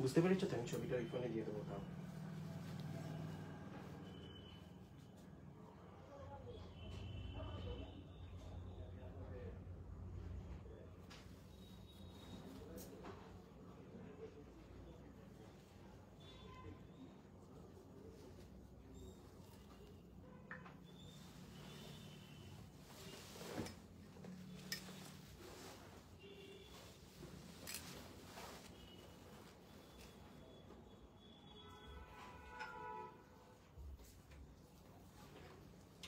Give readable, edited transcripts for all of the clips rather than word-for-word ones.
বুঝতে পেরেছো তো? আমি ছবিটা ওই ফোনে দিয়ে দেবো। তাও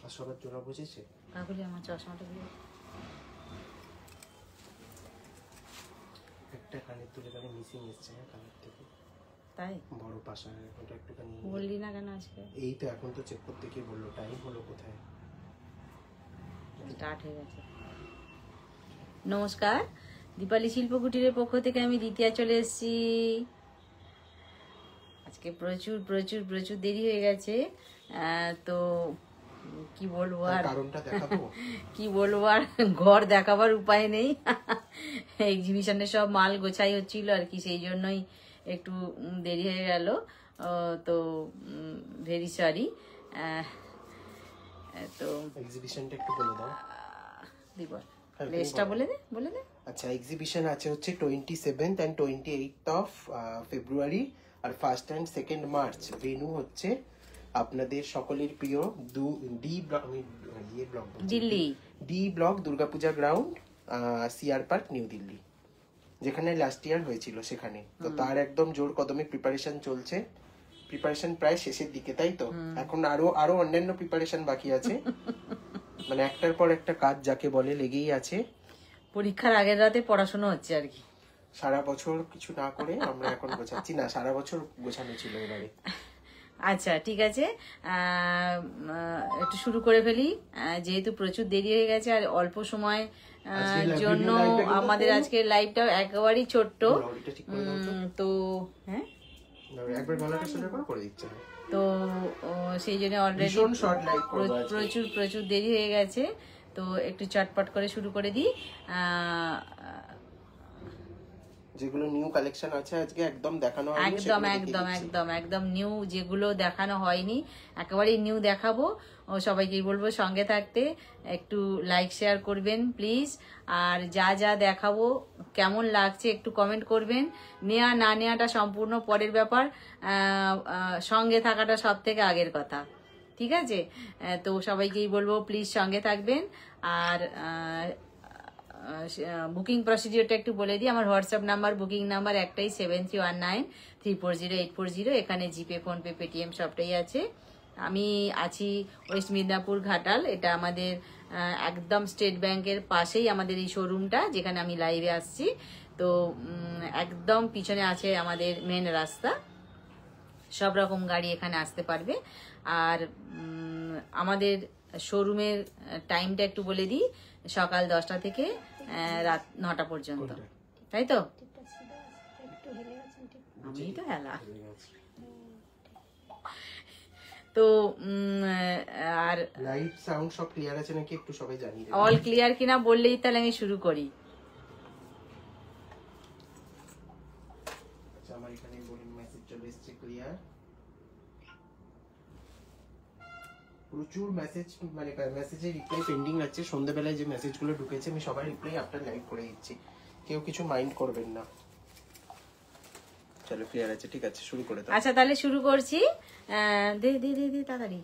আর সবার জোড়া বুঝেছে? কাকুলি আমার চশমাটা দিয়ে একটা কানের তুলে কানে মিসিং এসছে না কানের থেকে, তাই বড় পাশা। ওটা একটুখানি বললি না কেন আজকে? এই তো এখন তো চেক করতে গিয়ে বললো টাইম হলো কোথায়। স্টার্ট হয়ে গেছে। নমস্কার, দীপালি শিল্প কুটিরের পক্ষ থেকে আমি দ্বিতীয়া চলে এসেছি। আজকে প্রচুর প্রচুর প্রচুর দেরি হয়ে গেছে, তো কি বলবো আর, কারণটা দেখাবো। কি বলবো আর, ঘর দেখাবার উপায় নেই। এক্সিবিশনে সব মাল গোছাই হচ্ছিল আর কি, সেই জন্যই একটু দেরি হয়ে গেল। তো ভেরি সরি। তো এক্সিবিশনটা একটু বলে দাও দিবল, প্লেসটা বলে দে, বলে দে। আচ্ছা, এক্সিবিশন আছে হচ্ছে 27th and 28th of February আর 1st and 2nd March. Venue হচ্ছে আপনাদের সকলের প্রিয় Delhi D block Durga Puja ground, CR Park, New Delhi, যেখানে লাস্ট ইয়ার হয়েছিল সেখানে। তো তার একদম জোর কদমে প্রিপারেশন চলছে। প্রিপারেশন প্রায় শেষের দিকে, তাই তো? এখন আরো অন্যান্য প্রিপারেশন বাকি আছে, মানে একটার পর একটা কাজ যাকে বলে লেগেই আছে। পরীক্ষার আগের রাতে পড়াশোনা হচ্ছে আর কি। সারা বছর কিছু না করে আমরা এখন গোছাচ্ছি না, সারা বছর গোছানো ছিল এবারে। আচ্ছা ঠিক আছে, একটু শুরু করে ফেলি, যেহেতু প্রচুর দেরি হয়ে গেছে আর অল্প সময় জন্য আমাদের আজকের লাইভটা একেবারেই ছোট্ট। তো হ্যাঁ, একবার গলাটা সোজা করে দিচ্ছি। তো সেই জন্য অলরেডি প্রচুর প্রচুর দেরি হয়ে গেছে, তো একটু চটপট করে শুরু করে দিই। যেগুলো নিউ কালেকশন আছে আজকে একদম দেখানো হয়নি, একদম একদম একদম একদম নিউ, যেগুলো দেখানো হয়নি একেবারেই নিউ দেখাবো। ও সবাইকেই বলবো সঙ্গে থাকতে, একটু লাইক শেয়ার করবেন প্লিজ। আর যা যা দেখাবো কেমন লাগছে একটু কমেন্ট করবেন। নেওয়া না নেওয়াটা সম্পূর্ণ পরের ব্যাপার, সঙ্গে থাকাটা সব থেকে আগের কথা, ঠিক আছে? তো সবাইকেই বলবো প্লিজ সঙ্গে থাকবেন। আর বুকিং প্রসিডিওরটা একটু বলে দিই। আমার হোয়াটসঅ্যাপ নাম্বার, বুকিং নাম্বার একটাই, 7319340840। এখানে জিপে, ফোনপে, পেটিএম সবটাই আছে। আমি আছি ওয়েস্ট মিদনাপুর ঘাটাল, এটা আমাদের একদম স্টেট ব্যাংকের পাশেই আমাদের এই শোরুমটা, যেখানে আমি লাইভে আসছি। তো একদম পিছনে আছে আমাদের মেন রাস্তা, সব রকম গাড়ি এখানে আসতে পারবে। আর আমাদের শোরুমের টাইমটা একটু বলে দিই, সকাল 10টা থেকে রাত 9টা পর্যন্ত, তাই তো? আমি তো হেলা। তো আর লাইট সাউন্ড সব ক্লিয়ার আছে নাকি একটু সবাই জানিয়ে দেবেন। অল ক্লিয়ার কিনা বললেই তাহলে আমি শুরু করি। আচ্ছা, আমার এখানে মেসেজ চলে এসেছে ক্লিয়ার। প্রচুর মেসেজ, মানে মেসেজের রিপ্লাই পেন্ডিং আছে। সন্ধ্যাবেলায় যে মেসেজগুলো ঢুকেছে আমি সবাই রিপ্লাই আফটার লাইভ করে দিচ্ছি, কেউ কিছু মাইন্ড করবেন না। চলো ক্লিয়ার আছে, ঠিক আছে শুরু করে দাও। আচ্ছা তাহলে শুরু করছি, দে দে দে দে তাড়াতাড়ি।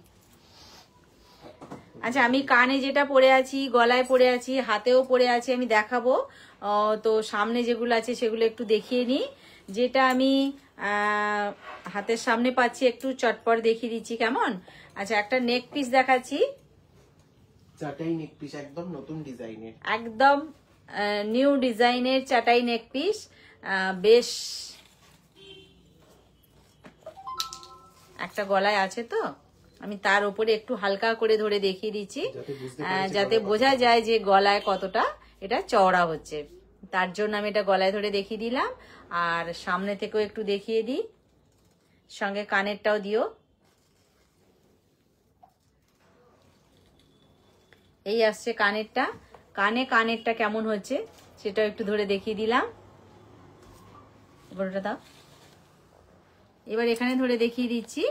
আচ্ছা, আমি কানে যেটা পরে আছি, গলায় পরে আছি, হাতেও পরে আছি, আমি দেখাবো। তো সামনে যেগুলো আছে সেগুলো একটু দেখিয়ে নিই। যেটা আমি হাতের সামনে পাচ্ছি একটু চটপট দেখিয়ে দিচ্ছি, কেমন? আচ্ছা, একটা নেক পিস দেখাচ্ছি, চাটাই নেক পিস, একদম নতুন ডিজাইনের, একদম নিউ ডিজাইনের চাটাই নেক পিস। বেশ একটা গলায় আছে, তো আমি তার উপরে একটু হালকা করে ধরে দেখিয়ে দিচ্ছি, যাতে বোঝা যায় যে গলায় কতটা এটা চওড়া হচ্ছে। তার জন্য আমি এটা গলায় ধরে দেখিয়ে দিলাম। আর সামনে থেকেও একটু দেখিয়ে দিই, সঙ্গে কানেরটাও দিও। এই আসছে কানেরটা, কানেরটা কেমন হচ্ছে সেটাও একটু ধরে দেখিয়ে দিলাম। এবার ওটা দাও, এবার এখানে ধরে দেখিয়ে দিচ্ছি,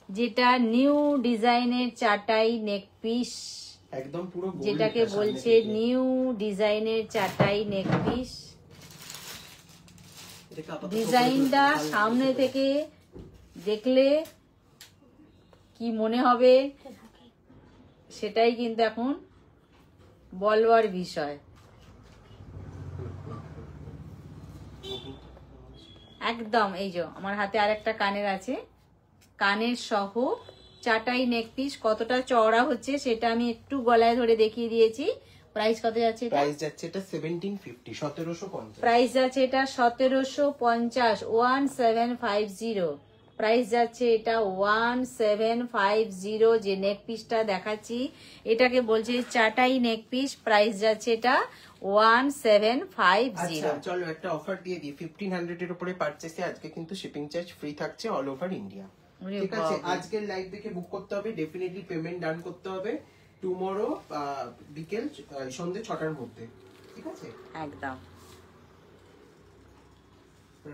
যেটা নিউ ডিজাইনের চাটাই নেক পিস, একদম পুরো gold যেটাকে এটা সামনে বলছে থেকে। নিউ ডিজাইনের চাটাই নেক পিস। এটাকে আপাতত ডিজাইনটা সামনে থেকে দেখলে কি মনে হবে সেটাই কিন্তু এখন বলবার বিষয়। একদম এই যে আমার হাতে আরেকটা কানের আছে, কানের সহ চাটাই নেক পিস কতটা চওড়া হচ্ছে সেটা আমি একটু গলায় ধরে দেখিয়ে দিয়েছি। প্রাইস কত যাচ্ছে এটা? প্রাইস যাচ্ছে এটা 1750, 1750। প্রাইস যাচ্ছে এটা 1750, 1750। প্রাইস যাচ্ছে এটা 1750। যে নেক পিসটা দেখাচ্ছি এটাকে বলছে চাটাই নেক পিস, প্রাইস যাচ্ছে এটা 1750। আচ্ছা চলো একটা অফার দিয়ে দিই, 1500 এর উপরে পারচেসে আজকে কিন্তু শিপিং চার্জ ফ্রি থাকছে অল ওভার ইন্ডিয়া। ওরে ঠিক আছে, বাবা। আজকের লাইভ দেখে বুক করতে হবে, ডেফিনেটলি পেমেন্ট ডান করতে হবে টুমরো বিকেল সন্ধ্যে 6টার মধ্যে। ঠিক আছে, একদম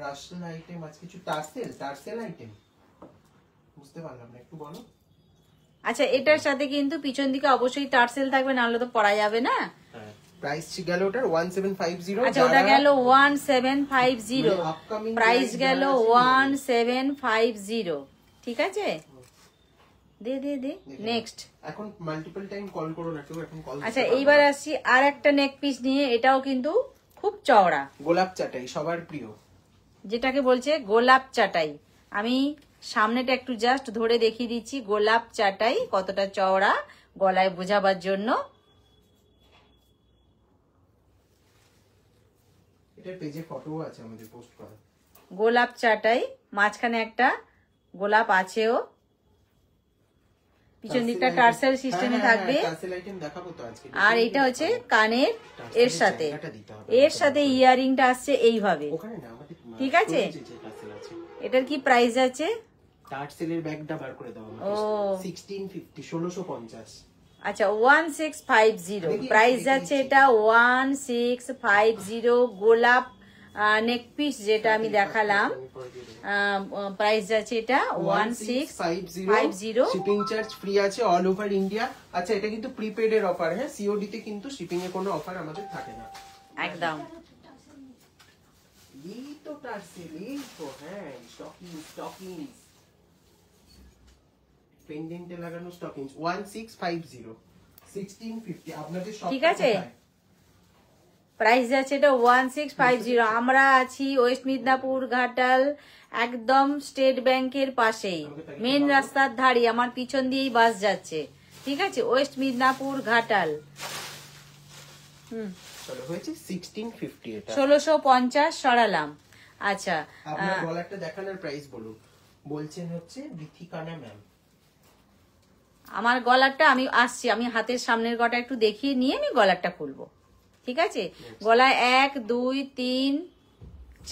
রাশন আইটেম আজ কিছু টার্সেল আইটেম বুঝতে পারলাম না, একটু বলো। আচ্ছা, এটার সাথে কিন্তু পিছন দিকে অবশ্যই টার্সেল থাকবে, নাহলে তো পরা যাবে না। হ্যাঁ, প্রাইস গেল ওটার 1750। আচ্ছা, ওটা গেল 1750, upcoming প্রাইস price গেল যারা আছে 1750। ঠিক আছে, দে দে দে নেক্সট। এখন মাল্টিপল টাইম কল করো না কেউ, এখন কল। আচ্ছা, এইবার আসছি আর একটা নেক পিস নিয়ে, এটাও কিন্তু খুব চওড়া, গোলাপ চাটাই সবার প্রিয়। যেটাকে বলছে গোলাপ চাটাই। আমি সামনেটা একটু জাস্ট ধরে দেখিয়ে দিচ্ছি গোলাপ চাটাই কতটা চওড়া, গলায় বোঝাবার জন্য। এটার পেজে ফটো আছে আমাদের পোস্ট করা। গোলাপ চাটাই, মাঝখানে একটা গোলাপ আছেও, পিছন দিকটা টার্সেল সিস্টেমে থাকবে। টার্সেল আইটেম দেখাবো তো আজকে। আর এটা হচ্ছে কানের, এর সাথে ইয়ারিংটা আসছে এইভাবে। ওখানে না আমাদের ঠিক আছে, টার্সেল আছে। এটার কি প্রাইস আছে? টার্সেলের ব্যাগটা বার করে দাও আমাকে। ও 1650, 1650। আচ্ছা, 1650 প্রাইস যাচ্ছে এটা 1650। গোলাপ নেক পিস যেটা আমি দেখালাম, প্রাইস যাচ্ছে এটা 1650। শিপিং চার্জ ফ্রি আছে অল ওভার ইন্ডিয়া। আচ্ছা, এটা কিন্তু প্রিপেড এর অফার, হ্যাঁ, সিওডি তে কিন্তু শিপিং এর কোনো অফার আমাদের থাকে না একদম। এই তো টার্সেল, এই তো, হ্যাঁ, স্টকিং পেন্ডেন্টে লাগানো স্টকিং 1650, 1650 আপনাদের সব। ঠিক আছে, প্রাইস যাচ্ছে এটা 1650। আমরা আছি ওয়েস্ট মিদনাপুর ঘাটাল, একদম স্টেট ব্যাংকের পাশেই, মেন রাস্তার ধারে, আমার পিছন দিয়েই বাস যাচ্ছে। ঠিক আছে, ওয়েস্ট মিদনাপুর ঘাটাল। চলো, হয়েছে 1650 এটা। 1650 সরালাম। আচ্ছা, আপনার গলাটা দেখানোর প্রাইস বলুন। বলছেন হচ্ছে বিথিকানা ম্যাম। আমার গলারটা আমি আসছি, আমি হাতের সামনের গলাটা একটু দেখিয়ে নিয়ে আমি গলারটা খুলবো। ঠিক আছে, গলায় 1 2 3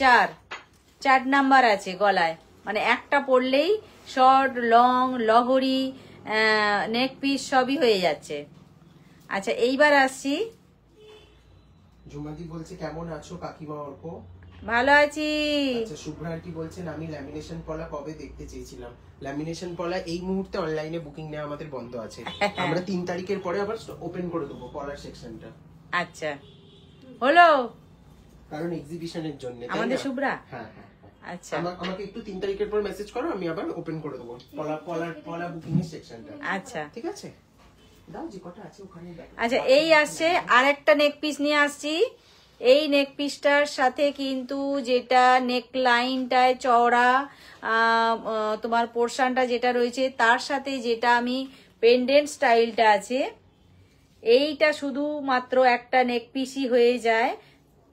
4 নাম্বার আছে গলায়, মানে একটা পরলেই শর্ট লং লহরি নেক পিস সবই হয়ে যাচ্ছে। আচ্ছা, এইবার আসছি। ঝুমাদি বলছে কেমন আছো কাকিমা অর্ক? ভালো আছি। আচ্ছা, শুভ্রা আন্টি বলছেন আমি ল্যামিনেশন পলা কবে দেখতে চেয়েছিলাম। ল্যামিনেশন পলা এই মুহূর্তে অনলাইনে বুকিং নেওয়া আমাদের বন্ধ আছে। আমরা 3 তারিখের পরে আবার ওপেন করে দেবো পলার সেকশনটা। আচ্ছা, হলো, কারণ এক্সিবিশনের জন্য আমাদের শুভ্রা। হ্যাঁ। আচ্ছা, আমাকে একটু 3 তারিখের পর মেসেজ করো, আমি আবার ওপেন করে দেবো পলা বুকিং এর সেকশনটা। আচ্ছা ঠিক আছে, দাও যে কটা আছে ওখানে দেখো। আচ্ছা, এই আসছে আরেকটা নেক পিস নিয়ে আসছি। এই নেক পিসটার সাথে কিন্তু যেটা নেক লাইনটায় চওড়া তোমার পোর্শনটা যেটা রয়েছে, তার সাথে যেটা আমি পেন্ডেন্ট স্টাইলটা আছে, এইটা শুধুমাত্র একটা নেক পিসই হয়ে যায়,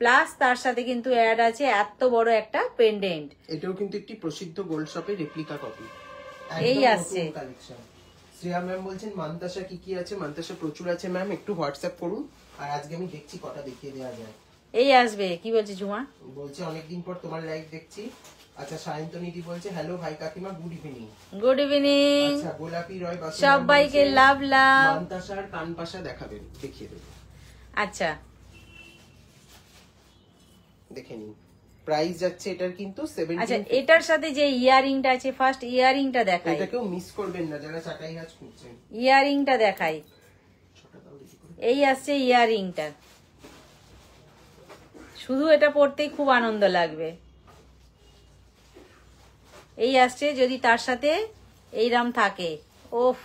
প্লাস তার সাথে কিন্তু অ্যাড আছে এত বড় একটা পেন্ডেন্ট। এটাও কিন্তু একটি প্রসিদ্ধ গোল্ড শপের রেপ্লিকা কপি। এই আসছে কালেকশন। শ্রেয়া ম্যাম বলছেন মান্তাসা কি আছে? মান্তাসা প্রচুর আছে ম্যাম, একটু হোয়াটসঅ্যাপ করুন। আর আজকে আমি দেখছি কটা দেখিয়ে দেওয়া যায়। এই আসবে, কি বলছে ঝুমা? বলছে অনেকদিন পর তোমার লাইভ দেখছি। আচ্ছা, সায়ন্তনীদি বলছে হ্যালো ভাই কাকিমা, গুড ইভিনিং। Good evening. আচ্ছা, গোলাপি রয় বাসু সবাইকে লাভ লাভ। মান্তাসার কানপাশা দেখাবেন, দেখিয়ে দেবো। আচ্ছা, দেখে নিন। প্রাইস যাচ্ছে এটার কিন্তু আচ্ছা 17। এটার সাথে যে ইয়ারিংটা আছে, ফার্স্ট ইয়ারিংটা দেখাই, এটাকেও মিস করবেন না যারা চাটাই কাজ করছেন। ইয়ারিংটা দেখাই। এই আসছে ইয়ারিংটা, শুধু এটা পরতেই খুব আনন্দ লাগবে। এই আসছে যদি তার সাথে এইরাম থাকে, ওফ।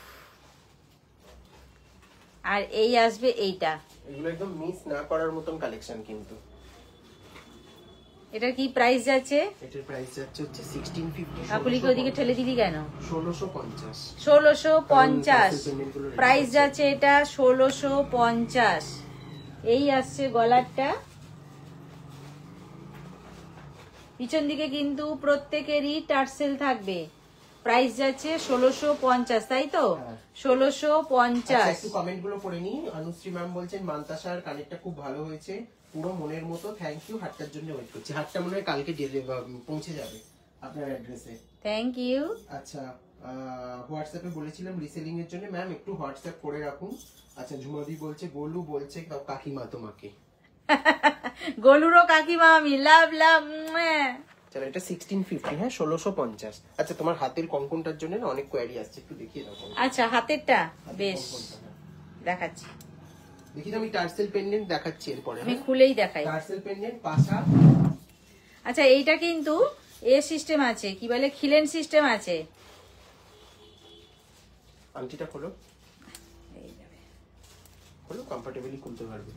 আর এই আসবে এইটা, এগুলো একদম মিস না করার মতন কালেকশন কিন্তু। এটার কি প্রাইস যাচ্ছে? এটার প্রাইস যাচ্ছে হচ্ছে 1650। কাকুলিকে ওদিকে ঠেলে দিলি কেন? 1650। 1650 প্রাইস যাচ্ছে এটা, 1650। এই আসছে গলারটা, পিছন দিকে কিন্তু প্রত্যেকেরই টার্সেল থাকবে। প্রাইস যাচ্ছে 1650, তাই তো? 1650। একটু কমেন্ট গুলো পড়ে নি। অনুশ্রী ম্যাম বলছেন মান্তাসার কানেরটা খুব ভালো হয়েছে, পুরো মনের মতো, থ্যাংক ইউ। হাটটার জন্য ওয়েট করছি, হাটটা মনে হয় কালকে পৌঁছে যাবে আপনার অ্যাড্রেসে। Thank you. আচ্ছা হোয়াটসঅ্যাপে বলেছিলাম রিসেলিং এর জন্য, ম্যাম একটু হোয়াটসঅ্যাপ করে রাখুন। আচ্ছা ঝুমাদি বলছে, গোলু বলছে কাকিমা তোমাকে। গোলুরও কাকিমা আমি, লাভ লাভ। চলো এটা 1650, হ্যাঁ 1650। আচ্ছা তোমার হাতের কঙ্কনটার জন্য না অনেক কোয়ারি আসছে, একটু দেখিয়ে দাও। আচ্ছা হাতেরটা বেশ দেখাচ্ছি, দেখি আমি টার্সেল পেন্ডেন্ট দেখাচ্ছি এরপরে, আমি খুলেই দেখাই। টার্সেল পেন্ডেন্ট পাশা। আচ্ছা এইটা কিন্তু এ সিস্টেম আছে, কি বলে খিলেন সিস্টেম আছে। আংটিটা খোলো, খোলো, কমফোর্টেবলি খুলতে পারবে।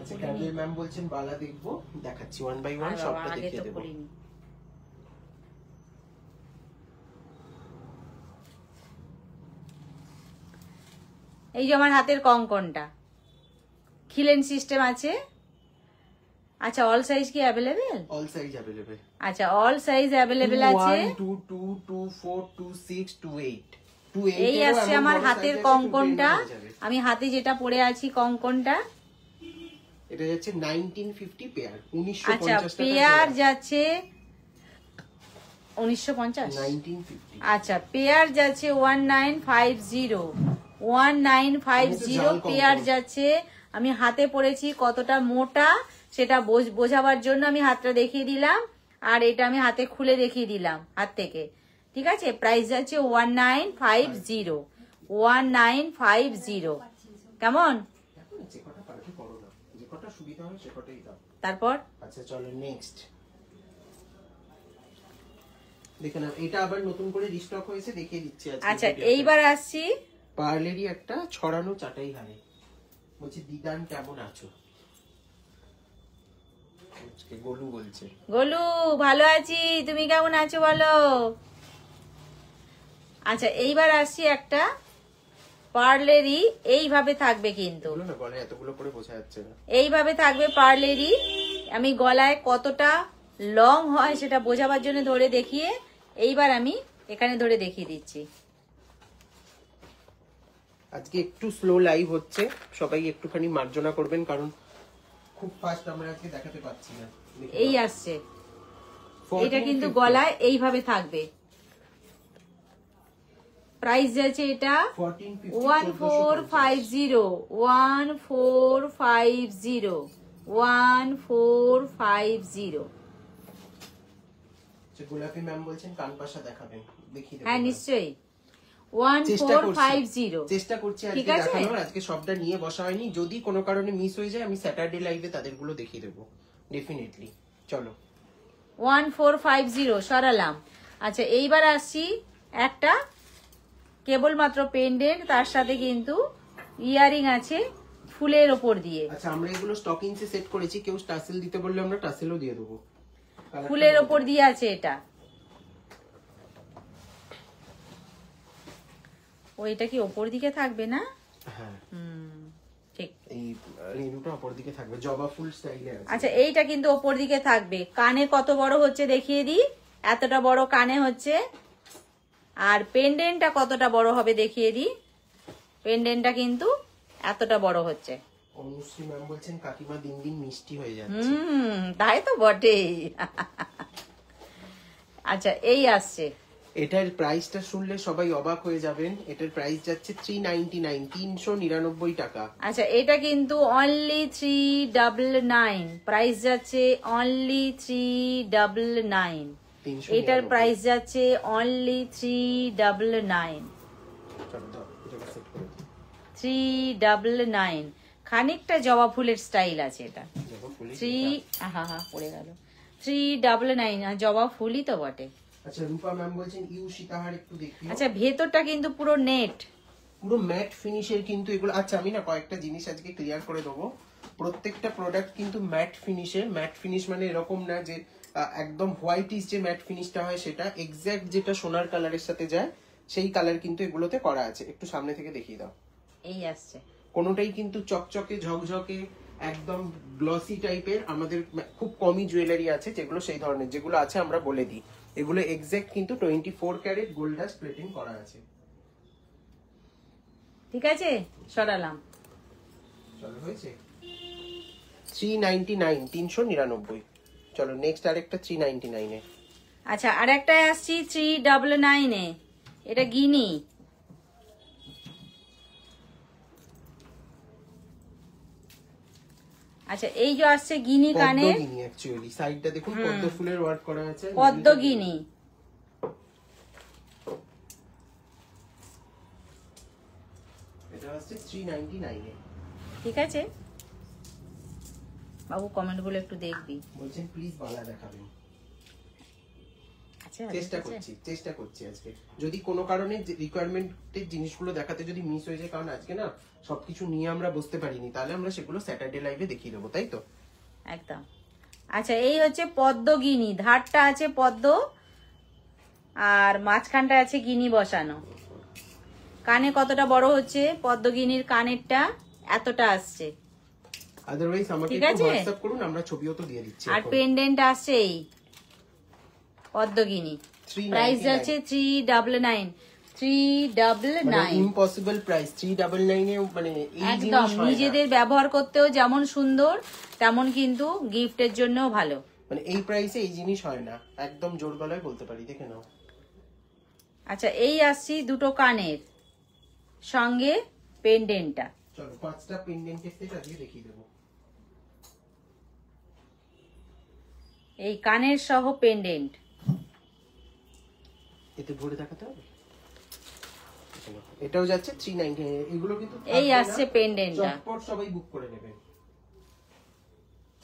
আচ্ছা ক্যান্ডেল ম্যাম বলছেন বালা দেখবো, দেখাচ্ছি ওয়ান বাই ওয়ান সবটা দেখিয়ে দেবো। এই যে আমার হাতের কঙ্কনটা খিলেন সিস্টেম আছে। আচ্ছা অল সাইজ কি অ্যাভেলেবেল? All size available. আচ্ছা অল সাইজ অ্যাভেলেবেল আছে। 2 2 2 4 2 6 2 8। এই আসছে আমার হাতের কঙ্কনটা, আমি হাতে যেটা পরে আছি কঙ্কনটা। এটা যাচ্ছে 1950 পেয়ার, 1950 আচ্ছা টাকা পেয়ার যাচ্ছে 1950। 1950। আচ্ছা পেয়ার যাচ্ছে 1950, 1950 পেয়ার যাচ্ছে। আমি হাতে পরেছি, কতটা মোটা সেটা বোঝাবার জন্য আমি হাতটা দেখিয়ে দিলাম, আর এটা আমি হাতে খুলে দেখিয়ে দিলাম হাত থেকে। ঠিক আছে, প্রাইস যাচ্ছে 1950, 1950। কেমন? তারপর আচ্ছা চলো নেক্সট দেখে নাও, এটা আবার নতুন করে রিস্টক হয়েছে, দেখিয়ে দিচ্ছি আজকে। আচ্ছা এইবার আসছি পার্লেরই একটা ছড়ানো চাটাই হারে। বলছি দিদান কেমন আছো? গোলু বলছে, গোলু ভালো আছি, তুমি কেমন আছো বলো। আচ্ছা এইবার আসছি একটা পার্লেরই, এইভাবে থাকবে কিন্তু, এতগুলো করে বোঝা যাচ্ছে না, এইভাবে থাকবে পার্লেরই। আমি গলায় কতটা লং হয় সেটা বোঝাবার জন্য ধরে দেখিয়ে, এইবার আমি এখানে ধরে দেখিয়ে দিচ্ছি। আজকে একটু স্লো লাইভ হচ্ছে, সবাই একটুখানি মার্জনা করবেন, কারণ খুব ফাস্ট আমরা আজকে দেখাতে পাচ্ছি না। এই আসছে, এটা কিন্তু গলায় এইভাবে থাকবে। প্রাইস যাচ্ছে এটা 1450, 1450, 1450। গোলাপি ম্যাম বলছেন কানপাশা দেখাবেন, দেখিয়ে দেব। হ্যাঁ নিশ্চয়ই, 1450 চেষ্টা করছি আজকে দেখানোর। আজকে সবটা নিয়ে বসা হয়নি, যদি কোনো কারণে মিস হয়ে যায় আমি স্যাটারডে লাইভে তাদেরগুলো দেখিয়ে দেবো ডেফিনেটলি। চলো 1450 সরালাম। আচ্ছা এইবার আসছি একটা কেবলমাত্র পেন্ডেন্ট, তার সাথে কিন্তু ইয়ারিং আছে ফুলের ওপর দিয়ে। আচ্ছা আমরা এগুলো স্টকিংসে সেট করেছি, কেউ টাসেল দিতে বললে আমরা টাসেলও দিয়ে দেবো। ফুলের ওপর দিয়ে আছে এটা। ওইটা কি ওপর দিকে থাকবে না? হ্যাঁ ঠিক, এই রেনুটা ওপর দিকে থাকবে, জবা ফুল স্টাইলে আছে। আচ্ছা এইটা কিন্তু ওপর দিকে থাকবে। কানে কত বড় হচ্ছে দেখিয়ে দিই, এতটা বড় কানে হচ্ছে। আর পেন্ডেন্টটা কতটা বড় হবে দেখিয়ে দিই, পেন্ডেন্টটা কিন্তু এতটা বড় হচ্ছে। অনুশ্রী ম্যাম বলছেন কাকিমা দিন দিন মিষ্টি হয়ে যাচ্ছে। তাই তো বটেই। আচ্ছা এই আসছে, এটার প্রাইসটা শুনলে সবাই অবাক হয়ে যাবেন। এটার প্রাইস যাচ্ছে 399, 399 টাকা। আচ্ছা, এটা কিন্তু অনলি 399, প্রাইস যাচ্ছে অনলি 399। এটার প্রাইস যাচ্ছে অনলি 399, 399। খানিকটা জবা ফুলের স্টাইল আছে এটা। পড়ে গেল 399, জবা ফুলই তো বটে। আচ্ছা, রূপা ম্যাম বলছেন ইউ সীতাহার একটু দেখি। আচ্ছা, ভেতরটা কিন্তু পুরো নেট, পুরো ম্যাট ফিনিশের কিন্তু এগুলো। আচ্ছা, আমি না কয়েকটা জিনিস আজকে ক্লিয়ার করে দেবো। প্রত্যেকটা প্রোডাক্ট কিন্তু ম্যাট ফিনিশের। ম্যাট ফিনিশ মানে এরকম না যে একদম হোয়াইট ইস যে ম্যাট ফিনিশটা হয় সেটা, এক্স্যাক্ট যেটা সোনার কালারের সাথে যায় সেই কালার কিন্তু এগুলোতে করা আছে। একটু সামনে থেকে দেখিয়ে দাও। এই আসছে, কোনোটাই কিন্তু চকচকে ঝকঝকে একদম গ্লসি টাইপের। আমাদের খুব কমই জুয়েলারি আছে যেগুলো সেই ধরনের, যেগুলো আছে আমরা বলে দিই। এগুলো এক্স্যাক্ট কিন্তু 24 ক্যারেট গোল্ড ডাস্ট প্লেটিং করা আছে। ঠিক আছে, সরালাম। চলো, হয়েছে 399, 399। চলো নেক্সট আরেকটা 399 এ। আচ্ছা, আর একটা আসছি 399 এ। এটা গিনি। আচ্ছা, এই যে আসছে গিনি কানে, গিনি অ্যাকচুয়ালি সাইডটা দেখুন পদ্ম ফুলের ওয়ার্ক করা আছে, পদ্ম গিনি। এটা হচ্ছে 399 এ। ঠিক আছে বাবু, কমেন্ট গুলো একটু দেখবি। বলছেন প্লিজ বালা দেখাবেন। আচ্ছা, চেষ্টা করছি আজকে। যদি কোনো কারণে রিকোয়ারমেন্টের জিনিসগুলো দেখাতে যদি মিস হয়ে যায়, কারণ আজকে না সবকিছু নিয়ে আমরা বসতে পারিনি, তাহলে আমরা সেগুলো স্যাটারডে লাইভে দেখিয়ে দেবো, তাই তো? একদম। আচ্ছা, এই হচ্ছে পদ্ম গিনি। ধারটা আছে পদ্ম আর মাঝখানটা আছে গিনি বসানো। কানে কতটা বড় হচ্ছে পদ্মগিনির কানেরটা, এতটা আসছে। আদারওয়াইজ আমাকে একটু হোয়াটসঅ্যাপ করুন, আমরা ছবিও তো দিয়ে দিচ্ছি। আর পেন্ডেন্ট আসছে এই পদ্মগিনি। প্রাইস যাচ্ছে 399, 399। ইম্পসিবল প্রাইস 399 এ। মানে এই জিনিস একদম নিজেদের ব্যবহার করতেও যেমন সুন্দর, তেমন কিন্তু গিফটের জন্যও ভালো। মানে এই প্রাইসে এই জিনিস হয় না, একদম জোর গলায় বলতে পারি, দেখে নাও। আচ্ছা, এই আসছি দুটো কানের সঙ্গে পেন্ডেন্টটা। চলো 5টা পেন্ডেন্টের সেট আজকে দেখিয়ে দেবো। এই কানের সহ পেন্ডেন্ট। এতে ভরে দেখাতে হবে। এটাও যাচ্ছে 399। এগুলো কিন্তু এই আসছে পেন্ডেন্টটা, চটপট সবাই বুক করে নেবে।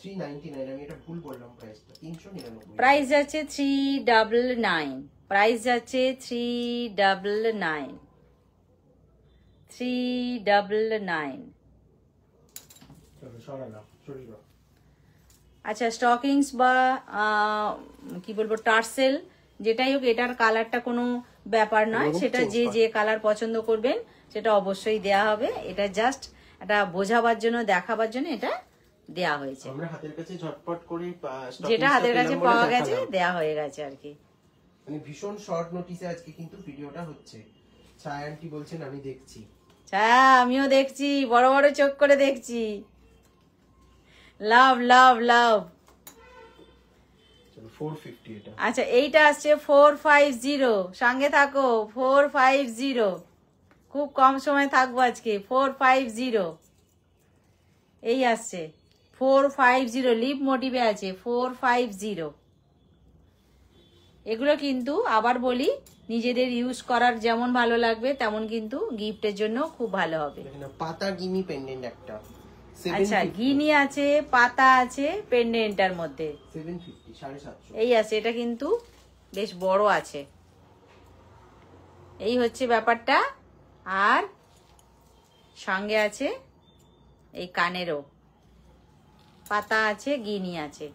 399, আমি এটা ভুল বললাম প্রাইসটা, 399। প্রাইস যাচ্ছে 399, প্রাইস যাচ্ছে 399, 399। চলো সরালাম, সরিয়ে দাও। আচ্ছা, স্টকিংস বা কি বলবো, টার্সেল, যেটাই হোক, এটার কালারটা কোনো ব্যাপার নয়। সেটা যে যে কালার পছন্দ করবেন সেটা অবশ্যই দেয়া হবে। এটা জাস্ট এটা বোঝাবার জন্য, দেখাবার জন্য এটা দেয়া হয়েছে। আমরা হাতের কাছে ঝটপট করে যেটা হাতের কাছে পাওয়া গেছে দেয়া হয়ে গেছে আর কি। মানে ভীষণ শর্ট নোটিসে আজকে কিন্তু ভিডিওটা হচ্ছে। ছায়া আন্টি বলছেন আমি দেখছি। ছায়া, আমিও দেখছি, বড় বড় চোখ করে দেখছি। লাভ লাভ লাভ। 450 এটা। আচ্ছা, এইটা আসছে 450। সঙ্গে থাকো, 450। খুব কম সময় থাকবো আজকে। 450 এই আসছে 450, লিপ মোটিভে আছে 450। এগুলো কিন্তু আবার বলি, নিজেদের ইউজ করার যেমন ভালো লাগবে তেমন কিন্তু গিফটের জন্য খুব ভালো হবে। পাতা গিনি পেন্ডেন্ট একটা। আচ্ছা, গিনি আছে, পাতা আছে পেন্ডেন্টার মধ্যে। 750, 750। এই আছে, এটা কিন্তু বেশ বড় আছে। এই হচ্ছে ব্যাপারটা। আর সঙ্গে আছে এই কানেরও পাতা আছে, গিনি আছে,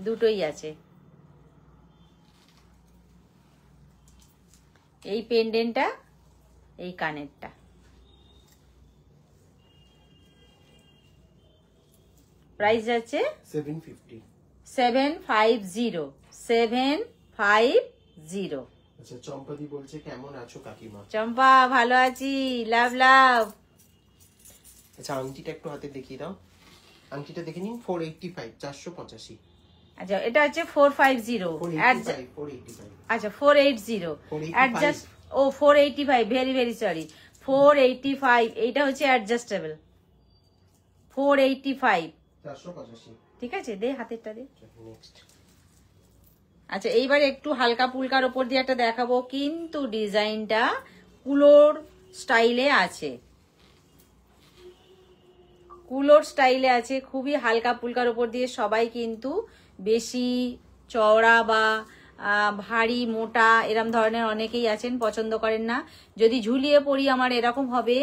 দুটোই আছে। এই পেন্ডেন্টটা, এই কানেরটা। প্রাইস আছে 750। 750, 750। আচ্ছা, চম্পাদি বলছে কেমন আছো কাকিমা? চম্পা, ভালো আছি, লাভ লাভ। আচ্ছা, আংটিটা একটু হাতে দেখিয়ে দাও। আংটিটা দেখে নিন, 485, 485। আচ্ছা এটা হচ্ছে 450 আচ্ছা 480 অ্যাডজাস্ট ও 485 ভেরি ভেরি সরি 485 এইটা হচ্ছে অ্যাডজাস্টেবল 485 ঠিক আছে দে হাতেরটা দে। আচ্ছা এইবার একটু হালকা পুলকার উপর দিয়ে একটা দেখাবো, কিন্তু ডিজাইনটা কুলোর স্টাইলে আছে, কুলোর স্টাইলে আছে, খুবই হালকা পুলকার উপর দিয়ে। সবাই কিন্তু বেশি চওড়া বা ভারী মোটা এরম ধরনের অনেকেই আছেন, পছন্দ করেন না। যদি ঝুলিয়ে পরি আমার এরকম হবে,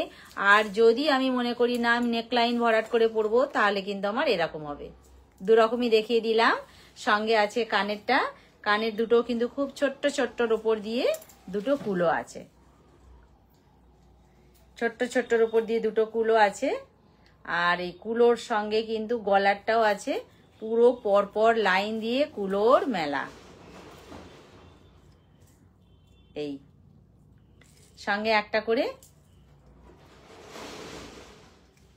আর যদি আমি মনে করি না আমি নেকলাইন ভরাট করে পরবো তাহলে কিন্তু আমার এরকম হবে। দুরকমই দেখিয়ে দিলাম। সঙ্গে আছে কানেরটা, কানের দুটো কিন্তু খুব ছোট্ট ছোট্টর উপর দিয়ে দুটো কুলো আছে, ছোট্ট ছোট্টর উপর দিয়ে দুটো কুলো আছে। আর এই কুলোর সঙ্গে কিন্তু গলারটাও আছে, পুরো পরপর লাইন দিয়ে কুলোর মেলা। এই সঙ্গে একটা করে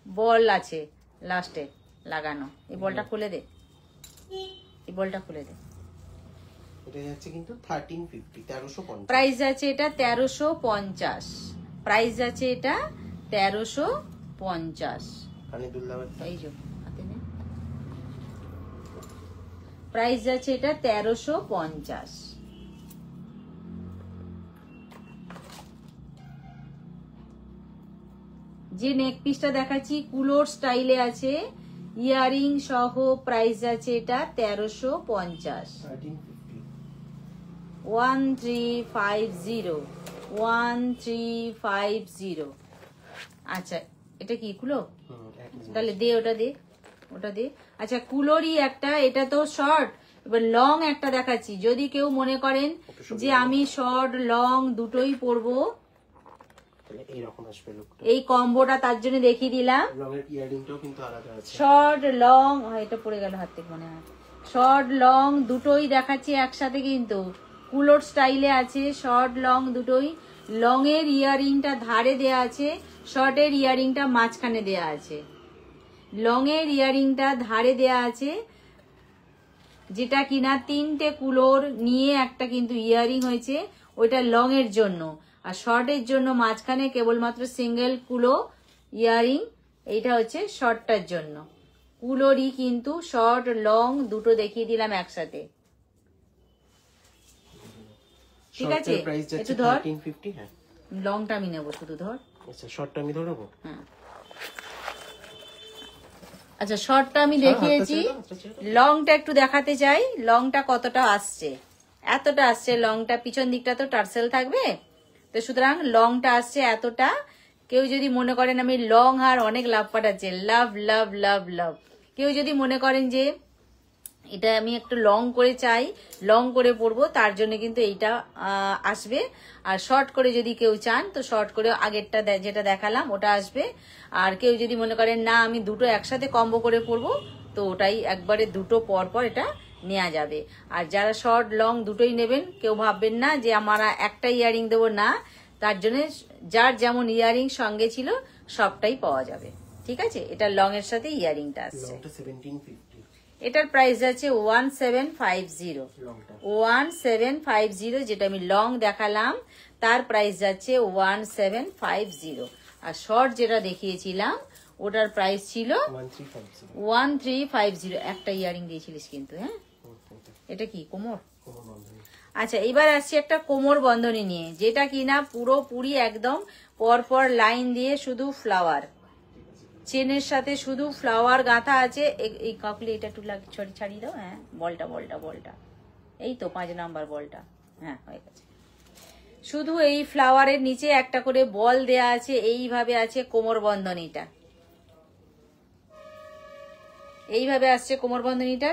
বল আছে লাস্টে লাগানো। এই বলটা খুলে দে, এই বলটা খুলে দে। এটা যাচ্ছে কিন্তু 1350 1350 প্রাইস আছে এটা 1350, প্রাইস আছে এটা 1350। কানে দুল লাগাতে এই যে হাতে নে, প্রাইস আছে এটা 1350। যে নেক পিসটা দেখাচ্ছি কুলোর স্টাইলে আছে, ইয়ারিং সহ, প্রাইস আছে এটা 1350। 1350 1350। আচ্ছা এটা কি কুলো? তাহলে দে ওটা দে, ওটা দে। আচ্ছা কুলোরই একটা, এটা তো শর্ট, এবার লং একটা দেখাচ্ছি। যদি কেউ মনে করেন যে আমি শর্ট লং দুটোই পরবো, এই কম্বোটা তার জন্য দেখিয়ে দিলাম। শর্ট লং, এটা পড়ে গেল হাত থেকে মনে হয়। শর্ট লং দুটোই দেখাচ্ছি একসাথে, কিন্তু কুলোর স্টাইলে আছে। শর্ট লং দুটোই, লং এর ইয়ারিংটা ধারে দেয়া আছে, শর্টের ইয়ারিংটা মাঝখানে দেয়া আছে। লং এর ইয়ারিংটা ধারে দেয়া আছে, যেটা কিনা তিনটে কুলোর নিয়ে একটা কিন্তু ইয়ারিং হয়েছে, ওইটা লং এর জন্য। আর শর্টের জন্য মাঝখানে কেবলমাত্র সিঙ্গেল কুলো ইয়ারিং, এইটা হচ্ছে শর্টটার জন্য। কুলোরই কিন্তু শর্ট লং দুটো দেখিয়ে দিলাম একসাথে, ঠিক আছে? একটু ধর, লংটা আমি নেবো শুধু, ধর। আচ্ছা শর্টটা আমি ধরবো। হ্যাঁ আচ্ছা শর্টটা আমি দেখিয়েছি, লংটা একটু দেখাতে চাই। লংটা কতটা আসছে, এতটা আসছে লংটা। পিছন দিকটা তো টার্সেল থাকবে, তো সুতরাং লংটা আসছে এতটা। কেউ যদি মনে করেন আমি লং আর অনেক লাভ পাঠাচ্ছে, লাভ লাভ লাভ লাভ। কেউ যদি মনে করেন যে এটা আমি একটু লং করে চাই, লং করে পরবো, তার জন্য কিন্তু এইটা আসবে। আর শর্ট করে যদি কেউ চান তো শর্ট করে আগেরটা যেটা দেখালাম ওটা আসবে। আর কেউ যদি মনে করেন না আমি দুটো একসাথে কম্বো করে পরবো, তো ওটাই একবারে দুটো পর পর এটা নেওয়া যাবে। আর যারা শর্ট লং দুটোই নেবেন, কেউ ভাববেন না যে আমরা একটা ইয়ারিং দেবো, না, তার জন্য যার যেমন ইয়ারিং সঙ্গে ছিল সবটাই পাওয়া যাবে, ঠিক আছে? এটা লং এর সাথে ইয়ারিংটা আসছে। এটার প্রাইস আছে 1750, 1750। যেটা আমি লং দেখালাম তার প্রাইস যাচ্ছে 1750। আর শর্ট যেটা দেখিয়েছিলাম ওটার প্রাইস ছিল 1350। একটা ইয়ারিং দিয়েছিলিস কিন্তু, হ্যাঁ? এটা কি কোমর? আচ্ছা এবার আসছি একটা কোমর বন্ধনী নিয়ে, যেটা কিনা পুরোপুরি একদম পরপর লাইন দিয়ে শুধু ফ্লাওয়ার, চেনের সাথে শুধু ফ্লাওয়ার গাঁথা আছে। এই কাকলি এটা একটু ছাড়িয়ে দাও। হ্যাঁ বলটা বলটা বলটা, এই তো 5 নাম্বার বলটা, হ্যাঁ হয়ে গেছে। শুধু এই ফ্লাওয়ারের নিচে একটা করে বল দেয়া আছে, এইভাবে আছে কোমর বন্ধনীটা, এইভাবে আসছে কোমর বন্ধনীটা।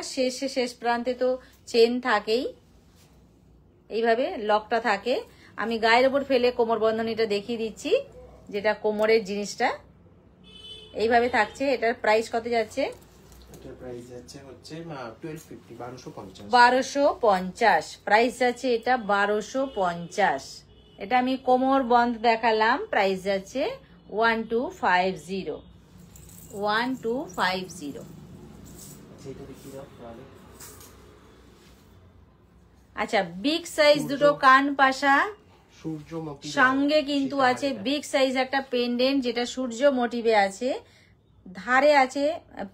শেষ প্রান্তে তো চেন থাকেই, এইভাবে লকটা থাকে। আমি গায়ের উপর ফেলে কোমর বন্ধনীটা দেখিয়ে দিচ্ছি, যেটা কোমরের জিনিসটা এইভাবে থাকছে। এটার প্রাইস কত যাচ্ছে? এটার প্রাইস যাচ্ছে হচ্ছে 1250 1250 প্রাইস যাচ্ছে এটা 1250। এটা আমি কোমর বন্ধ দেখালাম, প্রাইস যাচ্ছে 1250 1250। আচ্ছা বিগ সাইজ দুটো কান পাশা, সূর্যমুখী সঙ্গে কিন্তু আছে বিগ সাইজ একটা পেন্ডেন্ট যেটা সূর্য মোটিভে আছে, ধারে আছে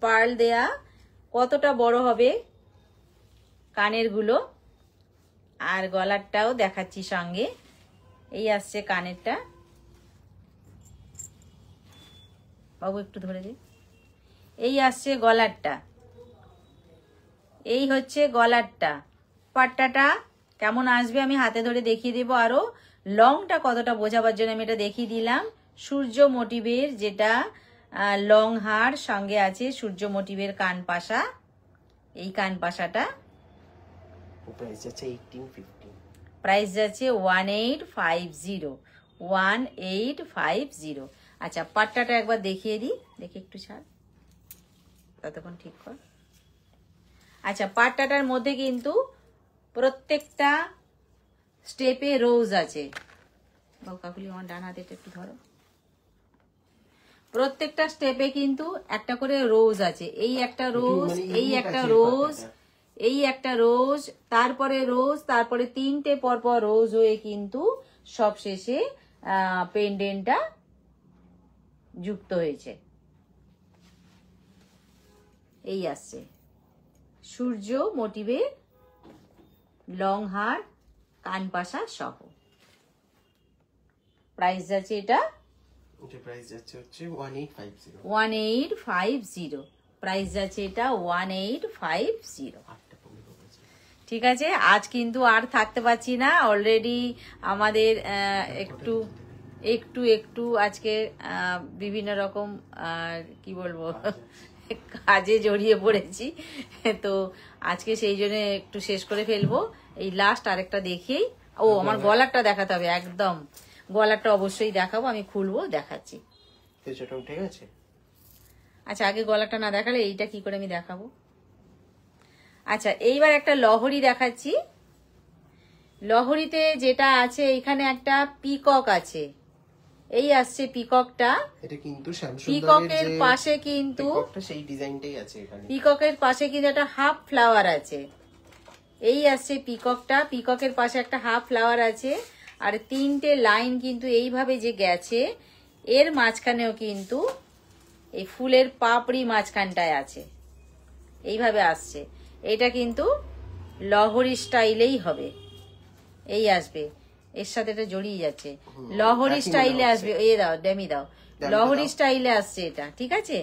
পার্ল দেয়া। কতটা বড় হবে কানের গুলো, আর গলারটাও দেখাচ্ছি সঙ্গে। এই আসছে কানেরটা, বাবু একটু ধরে দে। এই আসছে গলারটা, এই হচ্ছে গলারটা। পাট্টাটা কেমন আসবে আমি হাতে ধরে দেখিয়ে দেবো, আরো লংটা কতটা বোঝাবার জন্য আমি এটা দেখিয়ে দিলাম। সূর্য মোটিভের যেটা লং হার, সঙ্গে আছে সূর্য মোটিভের কান পাশা। এই কান পাশাটা প্রাইস আছে 1850। প্রাইস যাচ্ছে 1850, 1850। আচ্ছা পাট্টাটা একবার দেখিয়ে দিই, দেখি একটু ছাড়, ততক্ষণ ঠিক কর। আচ্ছা পাট্টাটার মধ্যে কিন্তু প্রত্যেকটা স্টেপে রোজ আছে। বাবু কাকুলি আমার ডান হাতে একটু ধরো। প্রত্যেকটা স্টেপে কিন্তু একটা করে রোজ আছে। এই একটা রোজ, এই একটা রোজ, এই একটা রোজ, তারপরে রোজ, তারপরে তিনটে পরপর রোজ হয়ে কিন্তু সবশেষে পেন্ডেন্টটা যুক্ত হয়েছে। এই আসছে সূর্য মোটিভের লং হার কান পাশা সহ। প্রাইস আছে এটা প্রাইস যাচ্ছে হচ্ছে 1850। 1850 প্রাইস আছে এটা 1850। ঠিক আছে, আজ কিন্তু আর থাকতে পারছি না, অলরেডি আমাদের একটু একটু একটু আজকে বিভিন্ন রকম কি বলবো কাজে জড়িয়ে পড়েছি, তো আজকে সেই জন্য একটু শেষ করে ফেলবো। এই লাস্ট আরেকটা দেখেই, ও আমার গলারটা দেখাতে হবে, একদম গলারটা অবশ্যই দেখাবো, আমি খুলবো দেখাচ্ছি। ঠিক আছে, আচ্ছা আগে গলাটা না দেখালে এইটা কি করে আমি দেখাবো। আচ্ছা এইবার একটা লহরি দেখাচ্ছি। লহরিতে যেটা আছে এখানে একটা পিকক আছে, এই আসছে পিককটা। এটা কিন্তু পিককের পাশে কিন্তু সেই ডিজাইনটাই আছে এখানে। পিককের পাশে কিন্তু একটা হাফ ফ্লাওয়ার আছে। এই আসছে পিককটা, পিককের পাশে একটা হাফ ফ্লাওয়ার আছে, আর তিনটে লাইন কিন্তু এইভাবে যে গেছে, এর মাঝখানেও কিন্তু এই ফুলের পাপড়ি মাঝখানটায় আছে, এইভাবে আসছে। এটা কিন্তু লহরি স্টাইলেই হবে, এই আসবে, এর সাথে এটা জড়িয়ে যাচ্ছে, লহরি স্টাইলে আসবে। এই দাও ডেমি দাও, লহরি স্টাইলে আসছে এটা, ঠিক আছে।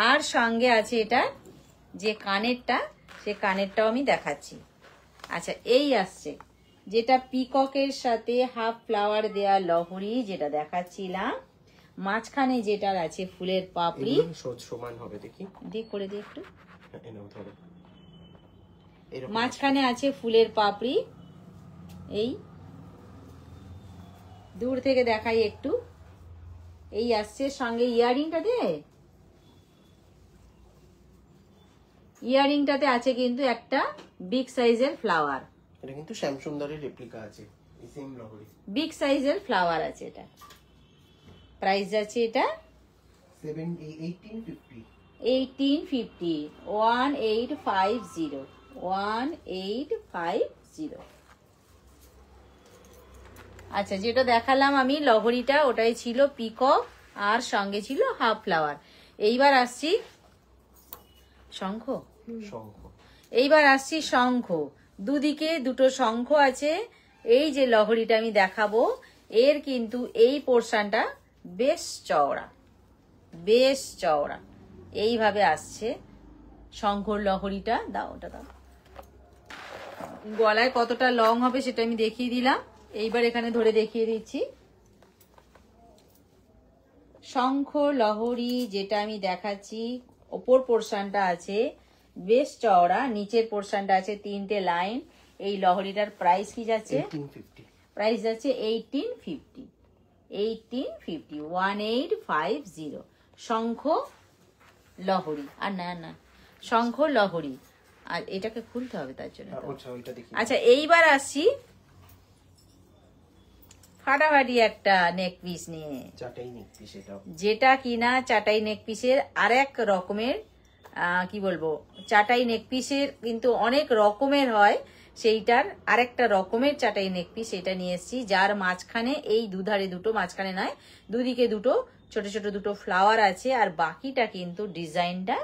আর সঙ্গে আছে এটা যে কানেরটা, সে কানেরটাও আমি দেখাচ্ছি। আচ্ছা এই আসছে যেটা পিককের সাথে হাফ ফ্লাওয়ার দেয়া লহরি, যেটা দেখাচ্ছিলাম, মাঝখানে যেটার আছে ফুলের পাপড়ি। সমান হবে, দেখি দিক করে দিই একটু। ধরো, মাঝখানে আছে ফুলের পাপড়ি, এই দূর থেকে দেখাই একটু, এই আসছে। সঙ্গে ইয়ারিংটা ইয়ারিংটাতে আছে কিন্তু একটা বিগ সাইজের ফ্লাওয়ার। এটা কিন্তু শ্যামসুন্দরের রেপ্লিকা আছে, সেম লহরি, বিগ সাইজের ফ্লাওয়ার আছে এটা। প্রাইস আছে এটা 1850। 1850, 1850। আচ্ছা যেটা দেখালাম আমি লহরিটা, ওটাই ছিল পিকক, আর সঙ্গে ছিল হাফ ফ্লাওয়ার। এইবার আসছি শঙ্খ, এইবার আসছি শঙ্খ। দুদিকে দুটো শঙ্খ আছে। এই যে লহরিটা আমি দেখাবো, এর কিন্তু এই পোর্শনটা বেশ চওড়া, বেশ চওড়া, এইভাবে আসছে শঙ্খর লহরিটা। দাও ওটা দাও। গলায় কতটা লং হবে সেটা আমি দেখিয়ে দিলাম, এইবার এখানে ধরে দেখিয়ে দিচ্ছি। শঙ্খ লহরি যেটা আমি দেখাচ্ছি, ওপর পোর্শনটা আছে বেশ চওড়া, নিচের পোর্শনটা আছে তিনটে লাইন। এই লহরিটার প্রাইস কি যাচ্ছে? প্রাইস যাচ্ছে 1850, 1850। শঙ্খ লহরি, আর না না শঙ্খ লহরি, আর এটাকে খুলতে হবে তার জন্য। আচ্ছা এইবার আসছি ফাটাফাটি একটা নেক পিস নিয়ে, যেটা কিনা চাটাই নেক পিসের আরেক রকমের, কি বলবো, চাটাই নেক পিসের কিন্তু অনেক রকমের হয়, সেইটার আরেকটা রকমের চাটাই নেক পিস এটা নিয়ে এসেছি, যার মাঝখানে এই দুধারে দুটো, মাঝখানে নয় দুদিকে দুটো ছোট ছোট দুটো ফ্লাওয়ার আছে, আর বাকিটা কিন্তু ডিজাইনটা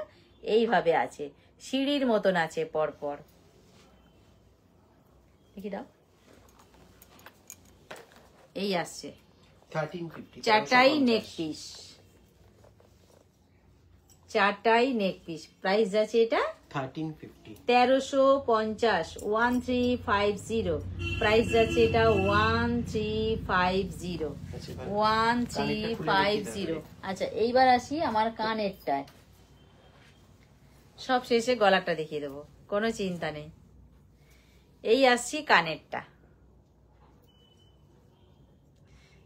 এইভাবে আছে, সিঁড়ির মতন আছে পরপর। দেখি দাও, এই আসছে 1350 চাটাই নেক পিস, চাটাই নেক পিস। প্রাইস আছে এটা 1350 1350, 1350। প্রাইস আছে এটা 1350, 1350। আচ্ছা এইবার আসি আমার কানেরটায়, সব শেষে গলাটা দেখিয়ে দেবো, কোনো চিন্তা নেই। এই আসছি কানেরটা,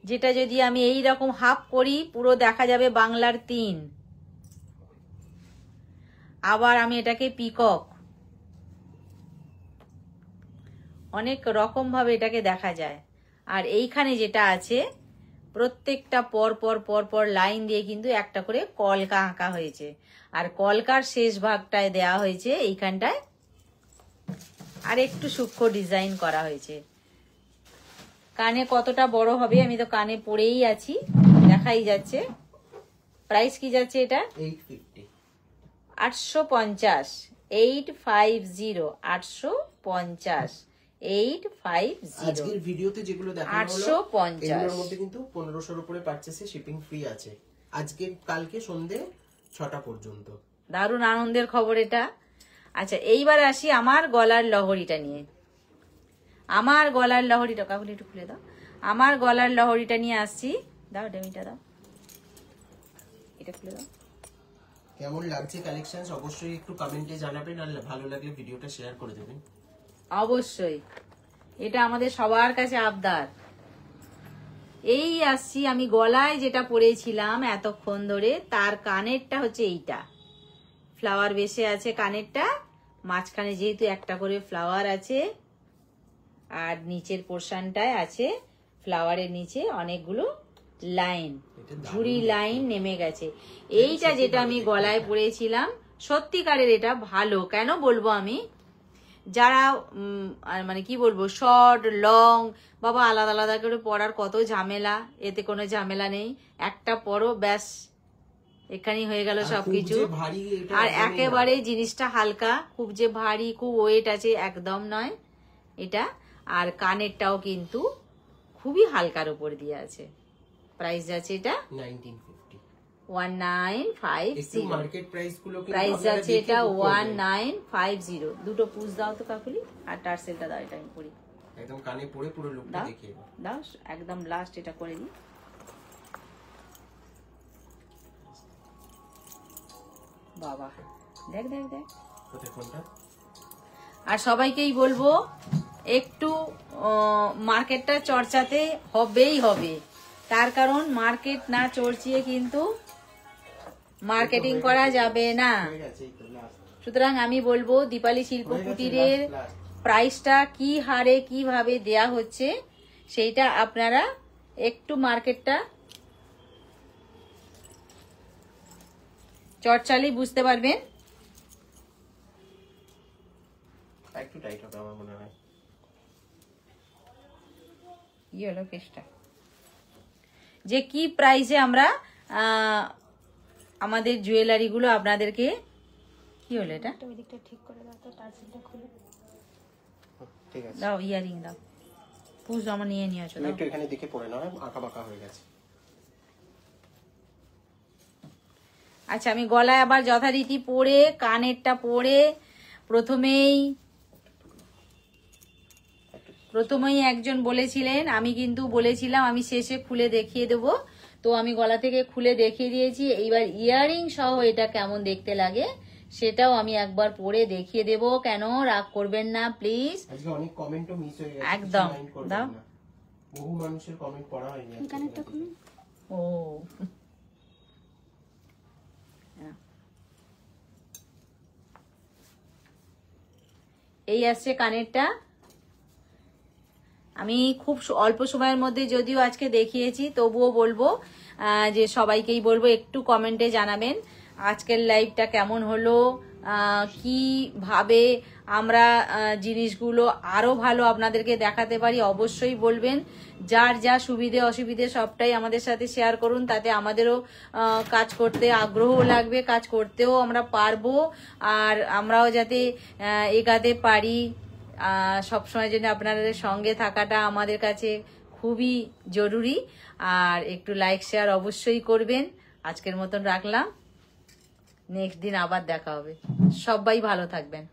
যেটা যদি আমি এই রকম হাফ করি পুরো দেখা যাবে বাংলার 3। আবার আমি এটাকে পিকক, অনেক রকম ভাবে এটাকে দেখা যায়। আর এইখানে যেটা আছে প্রত্যেকটা পর পর পর পর লাইন দিয়ে কিন্তু একটা করে কলকা আঁকা হয়েছে, আর কলকার শেষ ভাগটায় দেয়া হয়েছে এইখানটায় আর একটু সূক্ষ্ম ডিজাইন করা হয়েছে। কানে কতটা বড় হবে আমি তো কানে পরেই আছি, দেখাই যাচ্ছে। প্রাইস কি যাচ্ছে এটা 850 850, 850, 850, 850। আজকের ভিডিওতে যেগুলো দেখানো হলো 850, এগুলোর মধ্যে কিন্তু 1500 এর উপরে পারচেসে শিপিং ফ্রি আছে আজকে কালকে সন্ধ্যে 6টা পর্যন্ত। দারুণ আনন্দের খবর এটা। আচ্ছা এইবার আসি আমার গলার লহরিটা নিয়ে। আমার গলার লহরিটা কাকুলি একটু খুলে দাও, আমার গলার লহরিটা নিয়ে আসছি। দাও ডেমিটা দাও, এটা খুলে দাও। কেমন লাগছে কালেকশনস অবশ্যই একটু কমেন্টে জানাবেন, আর ভালো লাগলে ভিডিওটা শেয়ার করে দেবেন অবশ্যই, এটা আমাদের সবার কাছে আবদার। এই আসছি আমি গলায় যেটা পরেছিলাম এতক্ষণ ধরে, তার কানেরটা হচ্ছে এইটা, ফ্লাওয়ার বেসে আছে কানেরটা, মাঝখানে যেহেতু একটা করে ফ্লাওয়ার আছে, আর নিচের পোর্শনটায় আছে ফ্লাওয়ারের নিচে অনেকগুলো লাইন, ঝুড়ি লাইন নেমে গেছে। এইটা যেটা আমি গলায় পরেছিলাম সত্যিকারের এটা ভালো। কেন বলবো আমি, যারা মানে কি বলবো শর্ট লং বাবা আলাদা আলাদা করে পরার কত ঝামেলা, এতে কোনো ঝামেলা নেই, একটা পরো ব্যাস এখানেই হয়ে গেল সবকিছু। আর একেবারে জিনিসটা হালকা, খুব যে ভারী খুব ওয়েট আছে একদম নয় এটা। আর কানেরটাও কিন্তু খুবই হালকার উপর দিয়ে আছে। প্রাইস আছে এটা 1950, মার্কেট প্রাইস গুলো প্রাইস আছে এটা 1950। দুটো পুশ দাও তো কাকুলি, আর টার্সেলটা দাও, এটা আমি পরি একদম কানে পরে পুরো লুকটা দেখিয়ে দাও। দাও একদম লাস্ট এটা করে দিই। বাবা দেখ দেখ দেখ, আর সবাইকেই বলবো একটু মার্কেটটা চর্চাতে হবেই হবে, তার কারণ মার্কেট না চর্চিয়ে কিন্তু মার্কেটিং করা যাবে না। সুতরাং আমি বলবো দীপালি শিল্প কুটিরের প্রাইসটা কি হারে কিভাবে দেয়া হচ্ছে সেইটা আপনারা একটু মার্কেটটা চর্চালেই বুঝতে পারবেন। একটু টাইট হবে আমার মনে হয়। কি হলো কেসটা, যে কি প্রাইসে আমরা আমাদের জুয়েলারি গুলো আপনাদেরকে, কি হলো এটা ঠিক করে দাও তো, টার্সেলটা খুলে ঠিক আছে দাও, ইয়ারিং দাও, পুষ জমা নিয়ে নিয়েছো দাও। একটু এখানে দেখে পড়ে নাও, আঁকা বাঁকা হয়ে গেছে। আচ্ছা আমি গলায় আবার যথারীতি পরে কানেরটা পরে প্রথমেই একজন বলেছিলেন, আমি কিন্তু বলেছিলাম আমি শেষে খুলে দেখিয়ে দেব, তো আমি গলা থেকে খুলে দেখিয়ে দিয়েছি। এইবার ইয়ারিং সহ এটা কেমন দেখতে লাগে সেটাও আমি একবার পরে দেখিয়ে দেব, কেন রাগ করবেন না প্লিজ। আজকে অনেক কমেন্টও মিস হয়ে গেছে, একদম দাও, বহু মানুষের কমেন্ট পড়া হয়নি। কানেরটা খুলে ও এই আসছে কানেরটা। আমি খুব অল্প সময়ের মধ্যে যদিও আজকে দেখিয়েছি, তবুও বলবো যে সবাইকেই বলবো একটু কমেন্টে জানাবেন আজকের লাইভটা কেমন হলো, কিভাবে আমরা জিনিসগুলো আরো ভালো আপনাদেরকে দেখাতে পারি অবশ্যই বলবেন। যার যা সুবিধে অসুবিধে সবটাই আমাদের সাথে শেয়ার করুন, তাতে আমাদেরও কাজ করতে আগ্রহ লাগবে, কাজ করতেও আমরা পারবো, আর আমরাও যাতে এগাতে পারি। সবসময় জন্য আপনাদের সঙ্গে থাকাটা আমাদের কাছে খুবই জরুরি। আর একটু লাইক শেয়ার অবশ্যই করবেন। আজকের মতন রাখলাম, নেক্সট দিন আবার দেখা হবে। সবাই ভালো থাকবেন।